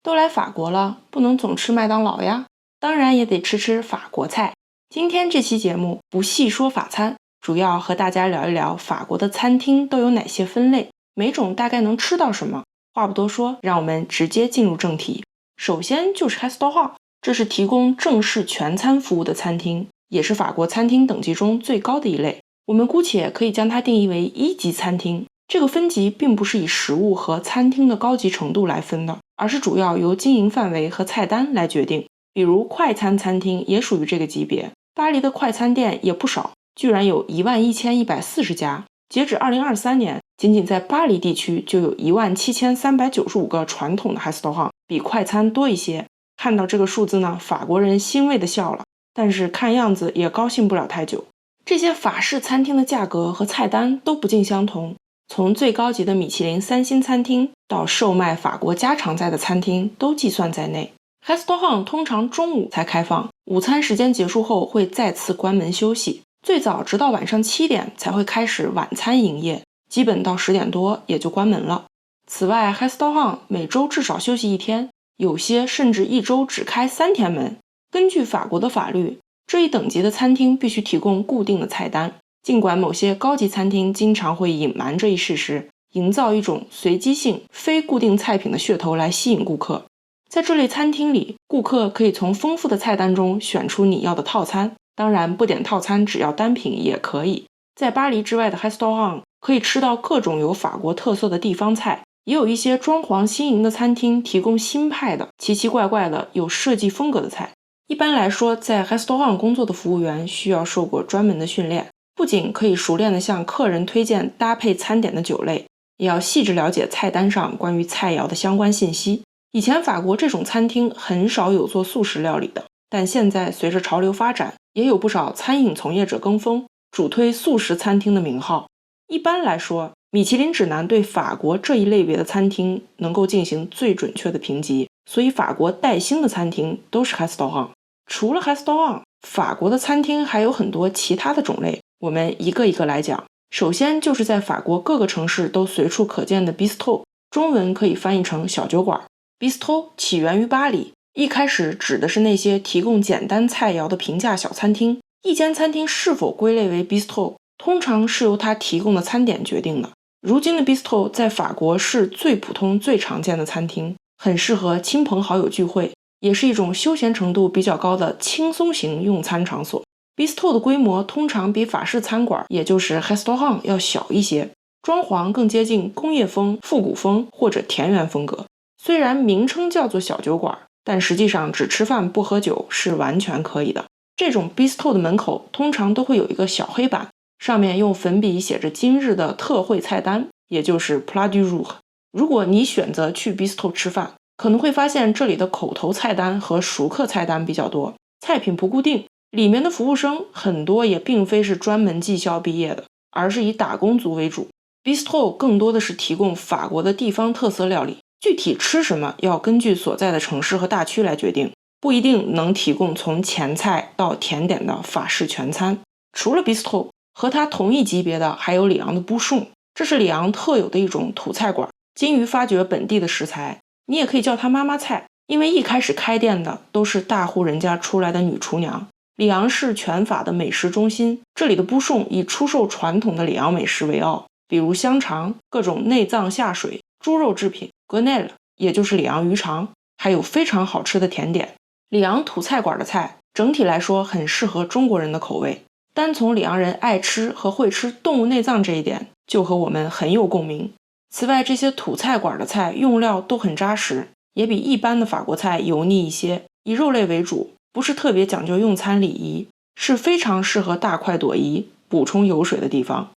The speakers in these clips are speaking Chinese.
都来法国了，不能总吃麦当劳呀，当然也得吃吃法国菜。今天这期节目不细说法餐，主要和大家聊一聊法国的餐厅都有哪些分类，每种大概能吃到什么。话不多说，让我们直接进入正题。首先就是 Restaurant， 这是提供正式全餐服务的餐厅，也是法国餐厅等级中最高的一类。我们姑且可以将它定义为一级餐厅。这个分级并不是以食物和餐厅的高级程度来分的，而是主要由经营范围和菜单来决定。比如快餐餐厅也属于这个级别，巴黎的快餐店也不少，居然有11140家。截止2023年，仅仅在巴黎地区就有17395个传统的 restaurant， 比快餐多一些。看到这个数字呢，法国人欣慰地笑了，但是看样子也高兴不了太久。这些法式餐厅的价格和菜单都不尽相同，从最高级的米其林3星餐厅到售卖法国家常菜的餐厅都计算在内。Restaurant 通常中午才开放，午餐时间结束后会再次关门休息，最早直到晚上7点才会开始晚餐营业，基本到10点多也就关门了。此外 Restaurant 每周至少休息1天，有些甚至一周只开3天门。根据法国的法律，这一等级的餐厅必须提供固定的菜单，尽管某些高级餐厅经常会隐瞒这一事实，营造一种随机性、非固定菜品的噱头来吸引顾客。在这类餐厅里，顾客可以从丰富的菜单中选出你要的套餐，当然不点套餐只要单品也可以。在巴黎之外的 Restaurant 可以吃到各种有法国特色的地方菜，也有一些装潢新颖的餐厅提供新派的、奇奇怪怪的、有设计风格的菜。一般来说，在 Restaurant 工作的服务员需要受过专门的训练，不仅可以熟练地向客人推荐搭配餐点的酒类，也要细致了解菜单上关于菜肴的相关信息。以前法国这种餐厅很少有做素食料理的，但现在随着潮流发展，也有不少餐饮从业者跟风，主推素食餐厅的名号。一般来说，米其林指南对法国这一类别的餐厅能够进行最准确的评级，所以法国带星的餐厅都是 Restaurant。 除了 Restaurant， 法国的餐厅还有很多其他的种类，我们一个一个来讲。首先就是在法国各个城市都随处可见的 Bistrot， 中文可以翻译成小酒馆。Bistrot 起源于巴黎，一开始指的是那些提供简单菜肴的平价小餐厅。一间餐厅是否归类为 Bistrot， 通常是由它提供的餐点决定的。如今的 Bistrot 在法国是最普通最常见的餐厅，很适合亲朋好友聚会，也是一种休闲程度比较高的轻松型用餐场所。Bistrot 的规模通常比法式餐馆，也就是 Restaurant 要小一些，装潢更接近工业风、复古风或者田园风格。虽然名称叫做小酒馆，但实际上只吃饭不喝酒是完全可以的。这种 Bistrot 的门口通常都会有一个小黑板，上面用粉笔写着今日的特惠菜单，也就是 Plat du jour。 如果你选择去 Bistrot 吃饭，可能会发现这里的口头菜单和熟客菜单比较多，菜品不固定，里面的服务生很多也并非是专门技校毕业的，而是以打工族为主。 Bistrot 更多的是提供法国的地方特色料理，具体吃什么要根据所在的城市和大区来决定，不一定能提供从前菜到甜点的法式全餐。除了 Bistrot， 和它同一级别的还有里昂的布颂，这是里昂特有的一种土菜馆，精于发掘本地的食材，你也可以叫它妈妈菜，因为一开始开店的都是大户人家出来的女厨娘。里昂是全法的美食中心，这里的布颂以出售传统的里昂美食为傲，比如香肠、各种内脏下水、猪肉制品、格内勒，也就是里昂鱼肠，还有非常好吃的甜点。里昂土菜馆的菜整体来说很适合中国人的口味，单从里昂人爱吃和会吃动物内脏这一点就和我们很有共鸣。此外，这些土菜馆的菜用料都很扎实，也比一般的法国菜油腻一些，以肉类为主，不是特别讲究用餐礼仪，是非常适合大快朵颐补充油水的地方。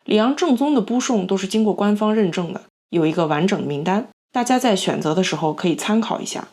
里昂正宗的布颂都是经过官方认证的，有一个完整的名单，大家在选择的时候可以参考一下。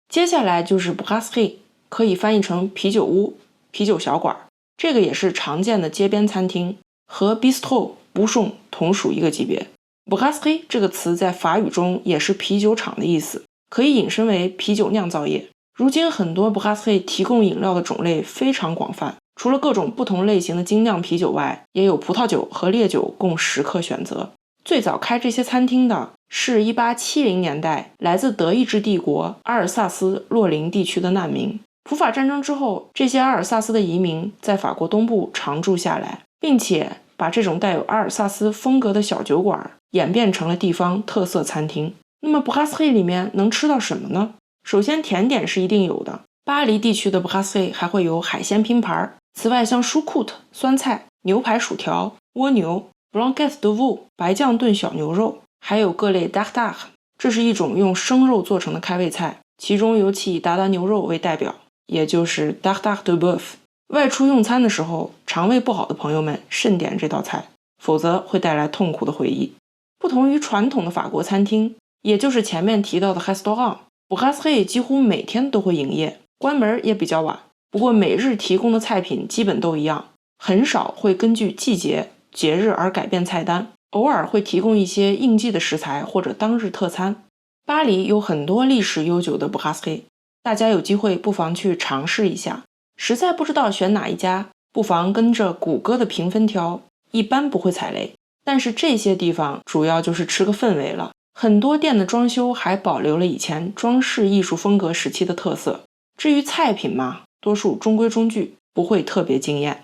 接下来就是 brasserie， 可以翻译成啤酒屋、啤酒小馆，这个也是常见的街边餐厅，和 Bistrot、布颂同属一个级别。brasserie 这个词在法语中也是啤酒厂的意思，可以引申为啤酒酿造业。如今很多 brasserie 提供饮料的种类非常广泛，除了各种不同类型的精酿啤酒外，也有葡萄酒和烈酒供食客选择。最早开这些餐厅的是1870年代来自德意志帝国阿尔萨斯洛林地区的难民。普法战争之后，这些阿尔萨斯的移民在法国东部常住下来，并且把这种带有阿尔萨斯风格的小酒馆演变成了地方特色餐厅。那么 brasserie 里面能吃到什么呢？首先甜点是一定有的，巴黎地区的 brasserie 还会有海鲜拼盘，此外像 choucroute 酸菜、牛排薯条、蜗牛、blanquette de veau 白酱炖小牛肉，还有各类 dardard， 这是一种用生肉做成的开胃菜，其中尤其以达达牛肉为代表，也就是 dardard de bœuf。 外出用餐的时候，肠胃不好的朋友们慎点这道菜，否则会带来痛苦的回忆。不同于传统的法国餐厅，也就是前面提到的 restaurant， brasserie 几乎每天都会营业，关门也比较晚，不过每日提供的菜品基本都一样，很少会根据季节、节日而改变菜单，偶尔会提供一些应季的食材或者当日特餐。巴黎有很多历史悠久的 brasserie， 大家有机会不妨去尝试一下。实在不知道选哪一家，不妨跟着谷歌的评分挑，一般不会踩雷。但是这些地方主要就是吃个氛围了，很多店的装修还保留了以前装饰艺术风格时期的特色。至于菜品嘛，多数中规中矩，不会特别惊艳。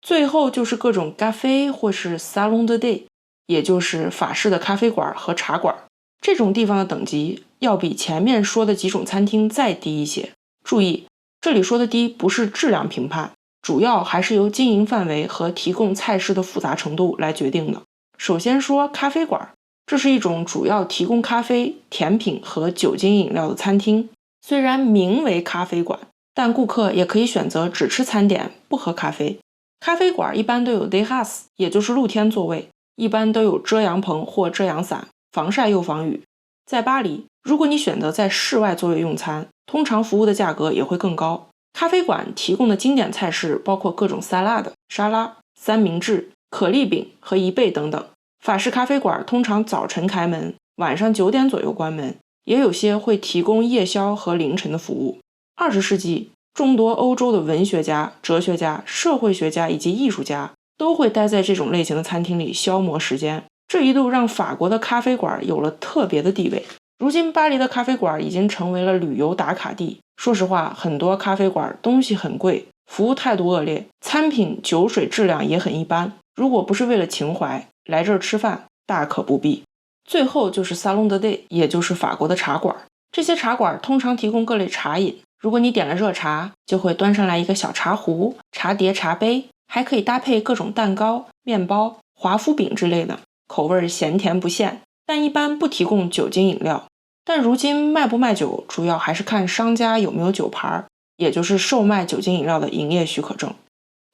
最后就是各种 café 或是 salon de thé， 也就是法式的咖啡馆和茶馆。这种地方的等级要比前面说的几种餐厅再低一些。注意，这里说的低不是质量评判，主要还是由经营范围和提供菜式的复杂程度来决定的。首先说咖啡馆，这是一种主要提供咖啡、甜品和酒精饮料的餐厅。虽然名为咖啡馆，但顾客也可以选择只吃餐点，不喝咖啡。咖啡馆一般都有 terrasse， 也就是露天座位，一般都有遮阳棚或遮阳伞，防晒又防雨。在巴黎，如果你选择在室外座位用餐，通常服务的价格也会更高。咖啡馆提供的经典菜式包括各种沙拉、三明治、可丽饼和贻贝等等。法式咖啡馆通常早晨开门，晚上9点左右关门，也有些会提供夜宵和凌晨的服务。20世纪，众多欧洲的文学家、哲学家、社会学家以及艺术家都会待在这种类型的餐厅里消磨时间，这一度让法国的咖啡馆有了特别的地位。如今巴黎的咖啡馆已经成为了旅游打卡地。说实话，很多咖啡馆东西很贵，服务态度恶劣，餐品酒水质量也很一般。如果不是为了情怀，来这儿吃饭大可不必。最后就是 salon de thé， 也就是法国的茶馆。这些茶馆通常提供各类茶饮，如果你点了热茶，就会端上来一个小茶壶、茶碟、茶杯，还可以搭配各种蛋糕、面包、华夫饼之类的，口味咸甜不限，但一般不提供酒精饮料。但如今卖不卖酒，主要还是看商家有没有酒牌，也就是售卖酒精饮料的营业许可证。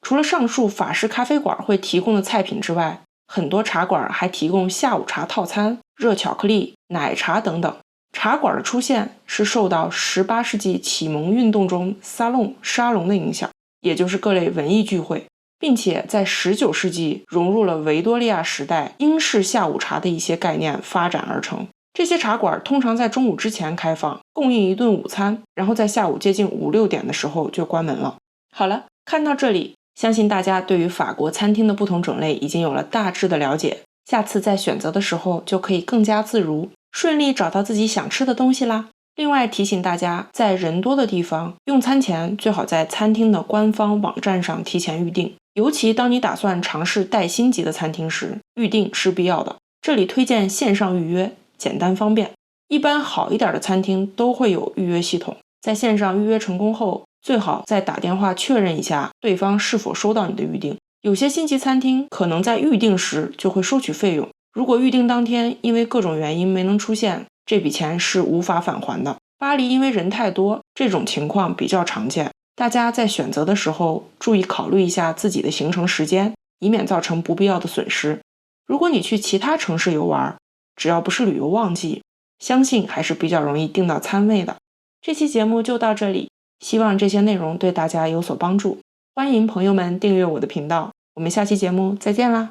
除了上述法式咖啡馆会提供的菜品之外，很多茶馆还提供下午茶套餐、热巧克力、奶茶等等。茶馆的出现是受到18世纪启蒙运动中沙龙的影响，也就是各类文艺聚会，并且在19世纪融入了维多利亚时代英式下午茶的一些概念发展而成。这些茶馆通常在中午之前开放，供应一顿午餐，然后在下午接近5、6点的时候就关门了。好了，看到这里，相信大家对于法国餐厅的不同种类已经有了大致的了解，下次在选择的时候就可以更加自如，顺利找到自己想吃的东西啦。另外提醒大家，在人多的地方，用餐前最好在餐厅的官方网站上提前预订，尤其当你打算尝试带星级的餐厅时，预订是必要的。这里推荐线上预约，简单方便。一般好一点的餐厅都会有预约系统，在线上预约成功后，最好再打电话确认一下对方是否收到你的预订。有些星级餐厅可能在预订时就会收取费用，如果预订当天因为各种原因没能出现，这笔钱是无法返还的。巴黎因为人太多，这种情况比较常见，大家在选择的时候注意考虑一下自己的行程时间，以免造成不必要的损失。如果你去其他城市游玩，只要不是旅游旺季，相信还是比较容易订到餐位的。这期节目就到这里，希望这些内容对大家有所帮助。欢迎朋友们订阅我的频道，我们下期节目再见啦！